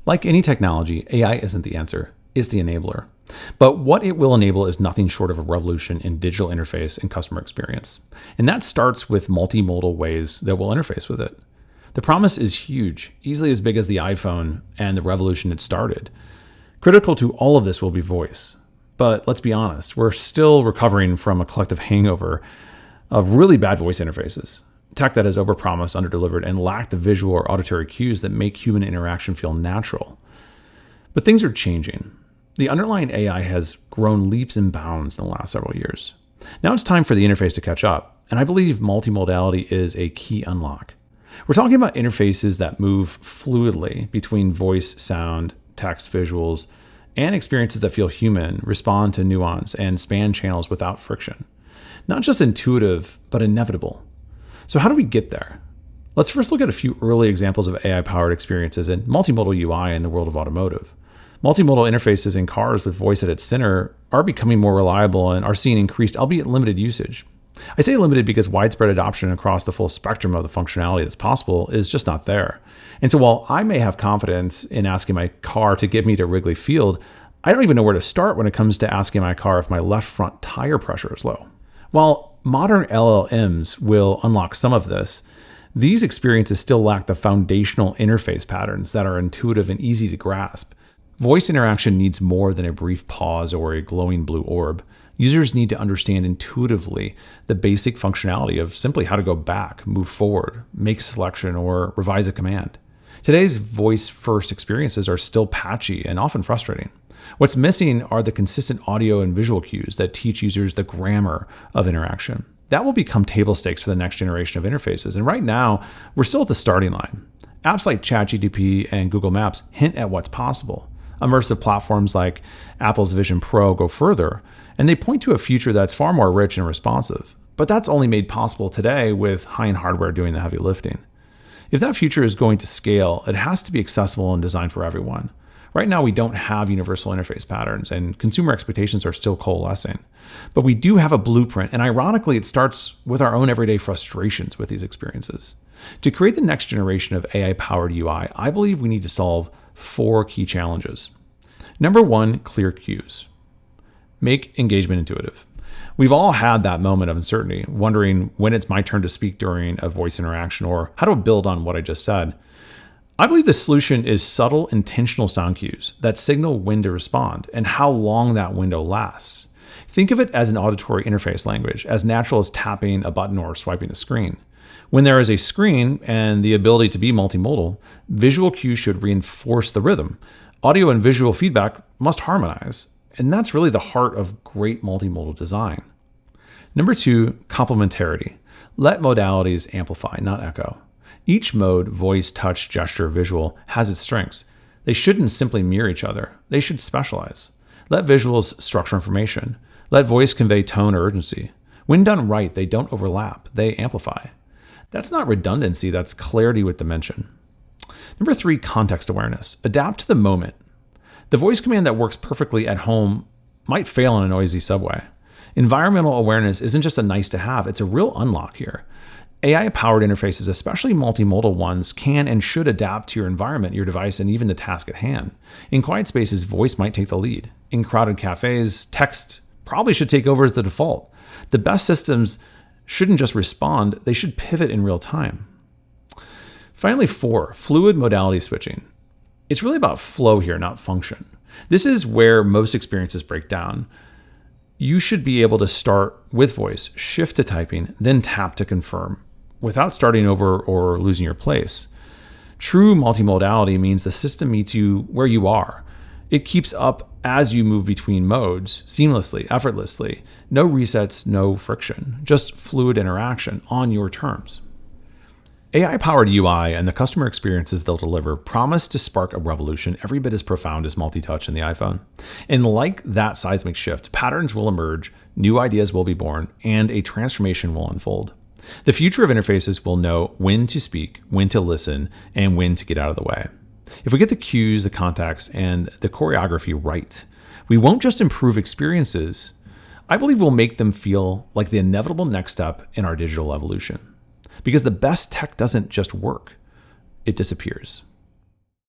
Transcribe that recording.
Like any technology, AI isn't the answer, it's the enabler. But what it will enable is nothing short of a revolution in digital interface and customer experience. And that starts with multimodal ways that we'll interface with it. The promise is huge, easily as big as the iPhone and the revolution it started. Critical to all of this will be voice. But let's be honest, we're still recovering from a collective hangover of really bad voice interfaces. Tech that has overpromised, underdelivered, and lacked the visual or auditory cues that make human interaction feel natural. But things are changing. The underlying AI has grown leaps and bounds in the last several years. Now it's time for the interface to catch up, and I believe multimodality is a key unlock. We're talking about interfaces that move fluidly between voice, sound, text, visuals, and experiences that feel human, respond to nuance, and span channels without friction. Not just intuitive, but inevitable. So how do we get there? Let's first look at a few early examples of AI-powered experiences in multimodal UI in the world of automotive. Multimodal interfaces in cars with voice at its center are becoming more reliable and are seeing increased, albeit limited, usage. I say limited because widespread adoption across the full spectrum of the functionality that's possible is just not there. And so while I may have confidence in asking my car to get me to Wrigley Field, I don't even know where to start when it comes to asking my car if my left front tire pressure is low. While modern LLMs will unlock some of this, these experiences still lack the foundational interface patterns that are intuitive and easy to grasp. Voice interaction needs more than a brief pause or a glowing blue orb. Users need to understand intuitively the basic functionality of simply how to go back, move forward, make a selection, or revise a command. Today's voice-first experiences are still patchy and often frustrating. What's missing are the consistent audio and visual cues that teach users the grammar of interaction. That will become table stakes for the next generation of interfaces, and right now, we're still at the starting line. Apps like ChatGPT and Google Maps hint at what's possible. Immersive platforms like Apple's Vision Pro go further, and they point to a future that's far more rich and responsive. But that's only made possible today with high-end hardware doing the heavy lifting. If that future is going to scale, it has to be accessible and designed for everyone. Right now, we don't have universal interface patterns, and consumer expectations are still coalescing. But we do have a blueprint, and ironically, it starts with our own everyday frustrations with these experiences. To create the next generation of AI-powered UI, I believe we need to solve 4 key challenges. Number 1, clear cues. Make engagement intuitive. We've all had that moment of uncertainty, wondering when it's my turn to speak during a voice interaction or how to build on what I just said. I believe the solution is subtle, intentional sound cues that signal when to respond and how long that window lasts. Think of it as an auditory interface language, as natural as tapping a button or swiping a screen. When there is a screen and the ability to be multimodal, visual cues should reinforce the rhythm. Audio and visual feedback must harmonize, and that's really the heart of great multimodal design. Number 2, complementarity. Let modalities amplify, not echo. Each mode, voice, touch, gesture, visual, has its strengths. They shouldn't simply mirror each other. They should specialize. Let visuals structure information. Let voice convey tone or urgency. When done right, they don't overlap. They amplify. That's not redundancy, that's clarity with dimension. Number 3, context awareness. Adapt to the moment. The voice command that works perfectly at home might fail in a noisy subway. Environmental awareness isn't just a nice to have, it's a real unlock here. AI-powered interfaces, especially multimodal ones, can and should adapt to your environment, your device, and even the task at hand. In quiet spaces, voice might take the lead. In crowded cafes, text probably should take over as the default. The best systems shouldn't just respond, they should pivot in real time. Finally, 4, fluid modality switching. It's really about flow here, not function. This is where most experiences break down. You should be able to start with voice, shift to typing, then tap to confirm, without starting over or losing your place. True multimodality means the system meets you where you are. It keeps up as you move between modes, seamlessly, effortlessly. No resets, no friction, just fluid interaction on your terms. AI-powered UI and the customer experiences they'll deliver promise to spark a revolution every bit as profound as multi-touch in the iPhone. And like that seismic shift, patterns will emerge, new ideas will be born, and a transformation will unfold. The future of interfaces will know when to speak, when to listen, and when to get out of the way. If we get the cues, the context, and the choreography right, we won't just improve experiences. I believe we'll make them feel like the inevitable next step in our digital evolution. Because the best tech doesn't just work, it disappears.